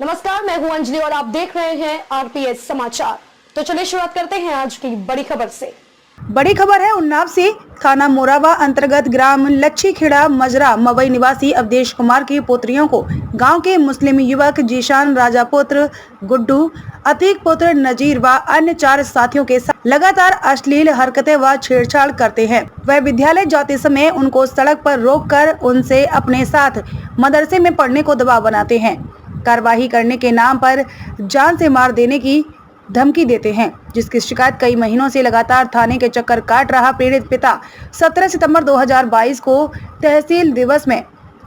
नमस्कार, मैं हूं अंजलि और आप देख रहे हैं आरपीएस समाचार। तो चलिए शुरुआत करते हैं आज की बड़ी खबर से। बड़ी खबर है उन्नाव से। थाना मोरावा अंतर्गत ग्राम लच्छीखेड़ा मजरा मवई निवासी अवधेश कुमार की पुत्रियों को गांव के मुस्लिम युवक जीशान राजा पुत्र गुड्डू, अतीक पुत्र नजीर व अन्य 4 साथियों के साथ लगातार अश्लील हरकतें व छेड़छाड़ करते हैं। वह विद्यालय जाते समय उनको सड़क पर रोककर उनसे अपने साथ मदरसे में पढ़ने को दबाव बनाते हैं। कार्रवाई करने के नाम पर जान से मार देने की धमकी देते हैं, जिसकी शिकायत कई महीनों से लगातार थाने के चक्कर काट रहा पीड़ित पिता 17 सितंबर 2022 को तहसील दिवस में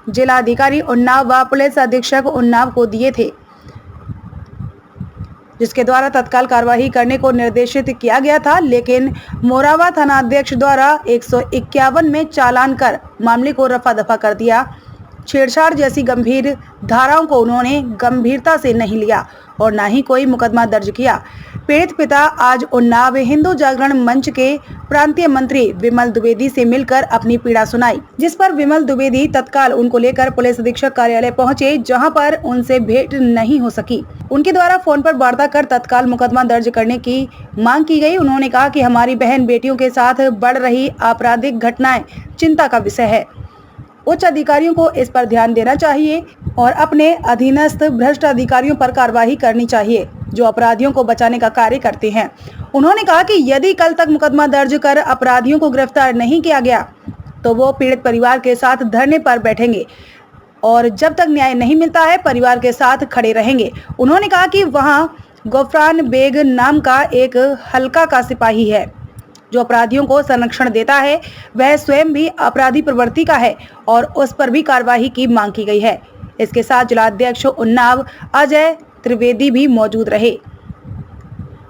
जिला अधिकारी उन्नाव व पुलिस अधीक्षक उन्नाव को दिए थे, जिसके द्वारा तत्काल कार्रवाई करने को निर्देशित किया गया था। लेकिन मोरावा थाना अध्यक्ष द्वारा 151 में चालान कर मामले को रफा दफा कर दिया। छेड़छाड़ जैसी गंभीर धाराओं को उन्होंने गंभीरता से नहीं लिया और न ही कोई मुकदमा दर्ज किया। पीड़ित पिता आज उन्नाव हिंदू जागरण मंच के प्रांतीय मंत्री विमल द्विवेदी से मिलकर अपनी पीड़ा सुनाई, जिस पर विमल द्विवेदी तत्काल उनको लेकर पुलिस अधीक्षक कार्यालय पहुंचे, जहां पर उनसे भेंट नहीं हो सकी। उनके द्वारा फोन पर वार्ता कर तत्काल मुकदमा दर्ज करने की मांग की गई। उन्होंने कहा कि हमारी बहन बेटियों के साथ बढ़ रही आपराधिक घटनाएं चिंता का विषय है। उच्च अधिकारियों को इस पर ध्यान देना चाहिए और अपने अधीनस्थ भ्रष्ट अधिकारियों पर कार्रवाई करनी चाहिए, जो अपराधियों को बचाने का कार्य करते हैं। उन्होंने कहा कि यदि कल तक मुकदमा दर्ज कर अपराधियों को गिरफ्तार नहीं किया गया तो वो पीड़ित परिवार के साथ धरने पर बैठेंगे और जब तक न्याय नहीं मिलता है परिवार के साथ खड़े रहेंगे। उन्होंने कहा कि वहाँ गफरान बेग नाम का एक हल्का का सिपाही है जो अपराधियों को संरक्षण देता है। वह स्वयं भी अपराधी प्रवृत्ति का है और उस पर भी कार्रवाई की मांग की गई है। इसके साथ जिलाध्यक्ष उन्नाव अजय त्रिवेदी भी मौजूद रहे।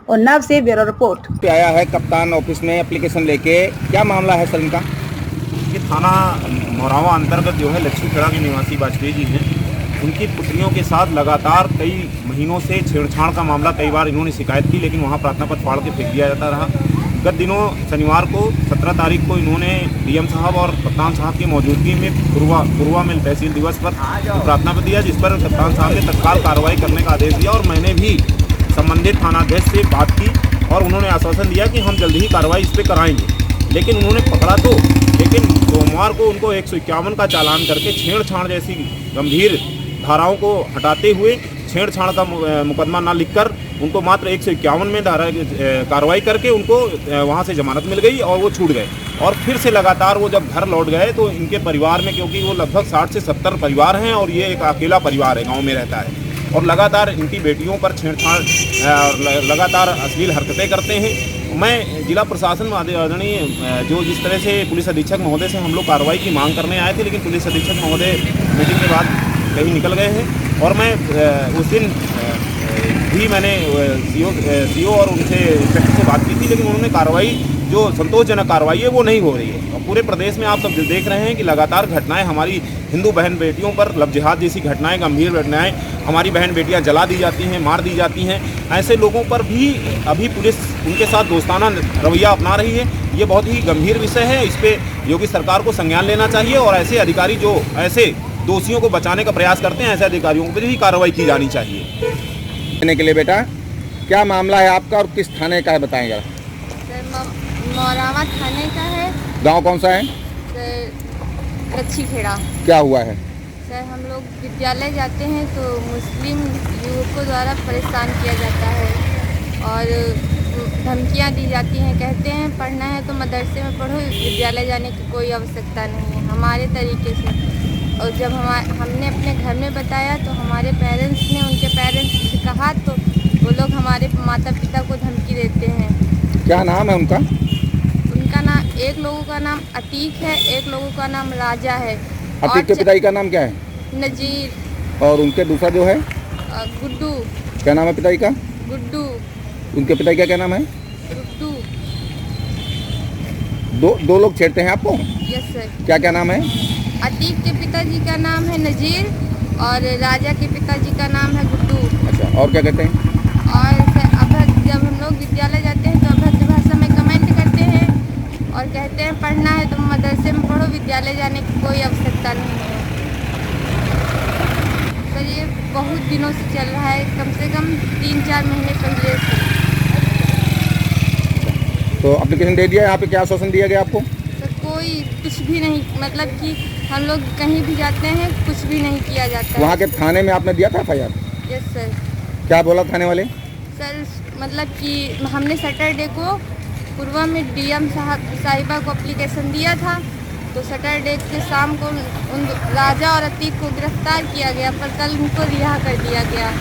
उन्नाव से ब्यूरो रिपोर्ट। आया है कप्तान ऑफिस में एप्लीकेशन लेके, क्या मामला है सर इनका? ये थाना मोरावा अंतर्गत जो है लच्छीखेड़ा के निवासी वाजपेयी जी हैं, उनकी पुत्रियों के साथ लगातार कई महीनों से छेड़छाड़ का मामला कई बार इन्होंने शिकायत की, लेकिन वहाँ प्रार्थना पत्र फाड़ के फेंक दिया जाता रहा। गत दिनों शनिवार को 17 तारीख को इन्होंने डीएम साहब और कप्तान साहब की मौजूदगी में पूर्वा में तहसील दिवस पर प्रार्थना पत्र दिया, जिस पर कप्तान साहब ने तत्काल कार्रवाई करने का आदेश दिया और मैंने भी संबंधित थानाध्यक्ष से बात की और उन्होंने आश्वासन दिया कि हम जल्द ही कार्रवाई इस पर कराएंगे। लेकिन उन्होंने पकड़ा तो, लेकिन सोमवार को उनको 151 का चालान करके छेड़छाड़ जैसी गंभीर धाराओं को हटाते हुए छेड़छाड़ का मुकदमा ना लिखकर उनको मात्र 151 में धारा कार्रवाई करके उनको वहाँ से जमानत मिल गई और वो छूट गए। और फिर से लगातार वो जब घर लौट गए तो इनके परिवार में, क्योंकि वो लगभग 60 से 70 परिवार हैं और ये एक अकेला परिवार है, गांव में रहता है, और लगातार इनकी बेटियों पर छेड़छाड़ लगातार अश्लील हरकतें करते हैं। मैं जिला प्रशासन में आदरणीय जो जिस तरह से पुलिस अधीक्षक महोदय से हम लोग कार्रवाई की मांग करने आए थे, लेकिन पुलिस अधीक्षक महोदय मीटिंग के बाद कहीं निकल गए हैं और मैं उस दिन भी मैंने सीओ और उनसे इंस्पेक्टर से बात की थी, लेकिन उन्होंने कार्रवाई जो संतोषजनक कार्रवाई है वो नहीं हो रही है। और पूरे प्रदेश में आप सब देख रहे हैं कि लगातार घटनाएं हमारी हिंदू बहन बेटियों पर लव जिहाद जैसी घटनाएं, गंभीर घटनाएं, हमारी बहन बेटियां जला दी जाती हैं, मार दी जाती हैं। ऐसे लोगों पर भी अभी पुलिस उनके साथ दोस्ताना रवैया अपना रही है। ये बहुत ही गंभीर विषय है, इस पर योगी सरकार को संज्ञान लेना चाहिए और ऐसे अधिकारी जो ऐसे दोषियों को बचाने का प्रयास करते हैं, ऐसे अधिकारियों पर भी कार्रवाई की जानी चाहिए। देने के लिए बेटा, क्या मामला है आपका और किस थाने का है बताएंगे? सर मोरावा थाने का है। गांव कौन सा है? सर लच्छीखेड़ा। क्या हुआ है? सर हम लोग विद्यालय जाते हैं तो मुस्लिम युवकों द्वारा परेशान किया जाता है और धमकियां दी जाती हैं। कहते हैं पढ़ना है तो मदरसे में पढ़ो, विद्यालय जाने की कोई आवश्यकता नहीं है हमारे तरीके से। और जब हमने अपने घर में बताया तो हमारे पेरेंट्स ने उनके पेरेंट्स से कहा तो वो लोग हमारे माता पिता को धमकी देते हैं। क्या नाम है उनका? उनका नाम, एक लोगों का नाम अतीक है, एक लोगों का नाम राजा है। अतीक के पिताजी का नाम क्या है? नजीर। और उनके दूसरा जो है गुड्डू। क्या नाम है पिताजी का? गुड्डू। उनके पिताजी का क्या नाम है? गुड्डू। दो लोग छेड़ते हैं आपको? Yes sir. क्या क्या नाम है? अतीक के पिताजी का नाम है नजीर और राजा के पिताजी का नाम है गुड्डू। अच्छा, और क्या कहते हैं? और अभद्र, जब हम लोग विद्यालय जाते हैं तो अभद्र भाषा में कमेंट करते हैं और कहते हैं पढ़ना है तो मदरसे में पढ़ो, विद्यालय जाने की कोई आवश्यकता नहीं है। सर ये बहुत दिनों से चल रहा है, कम से कम 3-4 महीने पहले से। तो एप्लीकेशन दे दिया, यहाँ पे क्या आश्वासन दिया गया आपको? तो कोई कुछ भी नहीं, मतलब कि हम लोग कहीं भी जाते हैं कुछ भी नहीं किया जाता वहाँ है। के थाने में आपने दिया था FIR? Yes sir. क्या बोला थाने वाले? सर मतलब कि हमने सैटरडे को पूर्वा में DM साहिबा को एप्लीकेशन दिया था, तो सैटरडे के शाम को उन राजा और अतीक को गिरफ्तार किया गया, पर कल उनको रिहा कर दिया गया।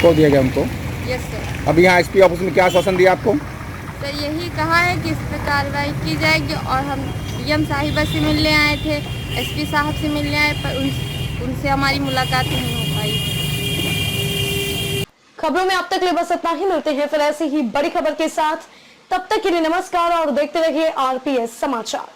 को दिया गया उनको? Yes sir. अभी यहाँ SP ऑफिस में क्या आश्वासन दिया आपको? सर यही कहा है कि इस पर कार्रवाई की जाएगी, और हम DM साहिबा से मिलने आए थे, SP साहब से मिलने आए, पर उनसे हमारी मुलाकात नहीं हो पाई। खबरों में अब तक लिए बस इतना ही। मिलते हैं फिर ऐसी ही बड़ी खबर के साथ, तब तक के लिए नमस्कार और देखते रहिए RPS समाचार।